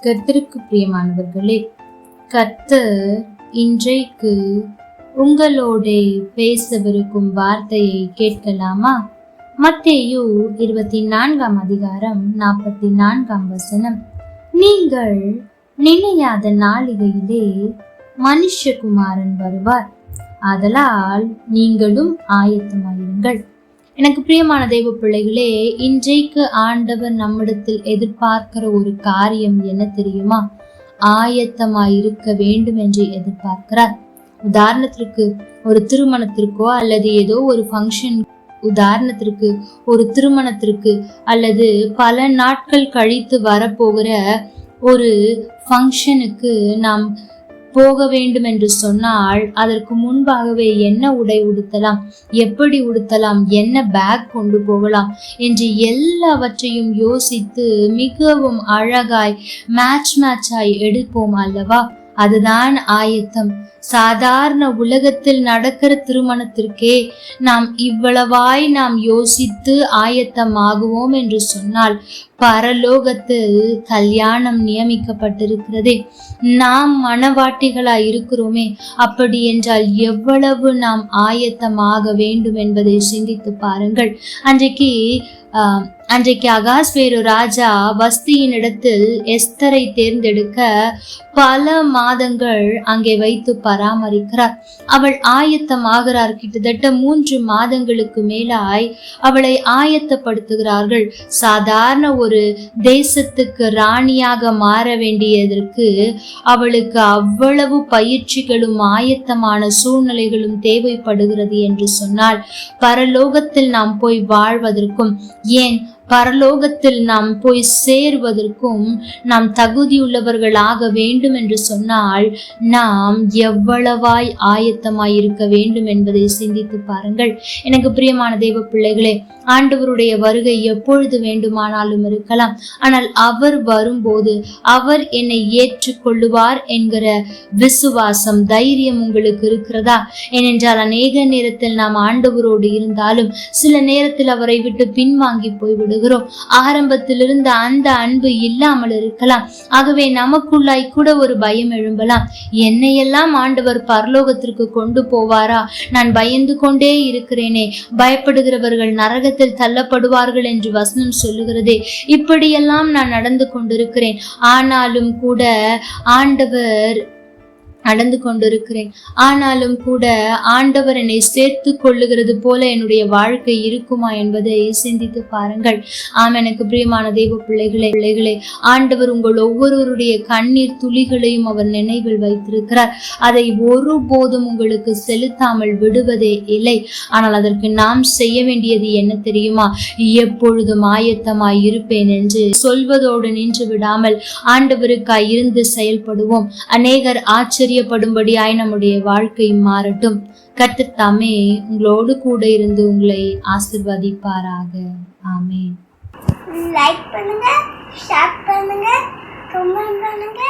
கர்த்தருக்கு பிரியமானவர்களே, கர்த்தர் இன்றைக்கு உங்களோட பேசவிருக்கும் வார்த்தையை கேட்கலாமா? மத்தேயு 24 அதிகாரம் 44 வசனம். நீங்கள் நினையாத நாளிகையிலே மனுஷகுமாரன் வருவார், ஆதலால் நீங்களும் ஆயத்தமாயிருங்கள். எனக்கு பிரியமான தெய்வ பிள்ளைகளே, இன்றைக்கு ஆண்டவர் நம்மிடத்தில் எதிர்பார்க்கிற ஒரு காரியம் என்ன தெரியுமா? ஆயத்தமாயிருக்க வேண்டும் என்று எதிர்பார்க்கிறார். உதாரணத்திற்கு ஒரு திருமணத்திற்கோ அல்லது ஏதோ ஒரு ஃபங்க்ஷன், உதாரணத்திற்கு ஒரு திருமணத்திற்கு அல்லது பல நாட்கள் கழித்து வரப்போகிற ஒரு ஃபங்க்ஷனுக்கு நாம் போக வேண்டும் என்று சொன்னால் அதற்கு முன்பாகவே என்ன உடை உடுத்தலாம், எப்படி உடுத்தலாம், என்ன பேக் கொண்டு போகலாம் என்று எல்லாவற்றையும் யோசித்து மிகவும் அழகாய் மேட்சாய் எடுப்போம் அல்லவா? அதுதான் ஆயத்தம். சாதாரண உலகத்தில் நடக்கிற திருமணத்திற்கே நாம் இவ்வளவாய் நாம் யோசித்து ஆயத்தமாகுவோம் என்று சொன்னால், பரலோகத்தில் கல்யாணம் நியமிக்கப்பட்டிருக்கிறதே, நாம் மணவாட்டிகளாய் இருக்கிறோமே, அப்படி என்றால் எவ்வளவு நாம் ஆயத்தமாக வேண்டும் என்பதை சிந்தித்து பாருங்கள். அன்றைக்கு அகாஸ்வேரு ராஜா வஸ்தியின் இடத்தில் எஸ்தரை தேர்ந்தெடுக்க பல மாதங்கள் அங்கே வைத்து பராமரிக்கிறார். அவள் ஆயத்தமாகிறார். கிட்டத்தட்ட 3 மாதங்களுக்கு மேலாய் அவளை ஆயத்தப்படுத்துகிறார்கள். சாதாரண ஒரு தேசத்துக்கு ராணியாக மாற வேண்டியதற்கு அவளுக்கு அவ்வளவு பயிற்சிகளும் ஆயத்தமான சூழ்நிலைகளும் தேவைப்படுகிறது என்று சொன்னால், பரலோகத்தில் நாம் போய் வாழ்வதற்கும், ஏன் பரலோகத்தில் நாம் போய் சேர்வதற்கும் நாம் தகுதியுள்ளவர்களாக வேண்டும் என்று சொன்னால், நாம் எவ்வளவாய் ஆயத்தமாய் இருக்க வேண்டும் என்பதை சிந்தித்து பாருங்கள். எனக்கு பிரியமான தெய்வ பிள்ளைகளே, ஆண்டவருடைய வருகை எப்பொழுது வேண்டுமானாலும் இருக்கலாம். ஆனால் அவர் வரும்போது அவர் என்னை ஏற்றுக்கொள்ளுவார் என்கிற விசுவாசம், தைரியம் உங்களுக்கு இருக்கிறதா? ஏனென்றால் அநேக நேரத்தில் நாம் ஆண்டவரோடு இருந்தாலும் சில நேரத்தில் அவரை விட்டு பின்வாங்கி போய்விடும். ஆரம்பத்தில் இருந்த அந்த அன்பு இல்லாமல் இருக்கலாம். ஆகவே நமக்குள்ளாய் கூட ஒரு பயம் எழும்பலாம். என்னையெல்லாம் ஆண்டவர் பரலோகத்திற்கு கொண்டு போவாரா? நான் பயந்து கொண்டே இருக்கிறேனே, பயப்படுகிறவர்கள் நரகத்தில் தள்ளப்படுவார்கள் என்று வசனம் சொல்லுகிறதே, இப்படியெல்லாம் நான் நடந்து கொண்டிருக்கிறேன். ஆனாலும் கூட ஆண்டவர் என்னை சேர்த்து கொள்ளுகிறது போல என்னுடைய வாழ்க்கை இருக்குமா என்பதை சிந்தித்து பாருங்கள். எனக்கு பிரியமான தெய்வ பிள்ளைகளே, ஆண்டவர் உங்கள் ஒவ்வொருவருடைய கண்ணீர் துளிகளையும் அவர் நினைவில் வைத்திருக்கிறார். அதை ஒருபோதும் உங்களுக்கு செலுத்தாமல் விடுவதே இல்லை. ஆனால் அதற்கு நாம் செய்ய வேண்டியது என்ன தெரியுமா? எப்பொழுதும் ஆயத்தமாய் இருப்பேன் என்று சொல்வதோடு நின்று விடாமல் ஆண்டவருக்காய் இருந்து செயல்படுவோம். அநேகர் ஆச்சரியப்படும்படியாய் நம்முடைய வாழ்க்கை மாறட்டும். கர்த்தர் தாமே உங்களோடு கூட இருந்து உங்களை ஆசீர்வதிப்பாராக. ஆமென். லைக் பண்ணுங்க, ஷேர் பண்ணுங்க, கமெண்ட் பண்ணுங்க.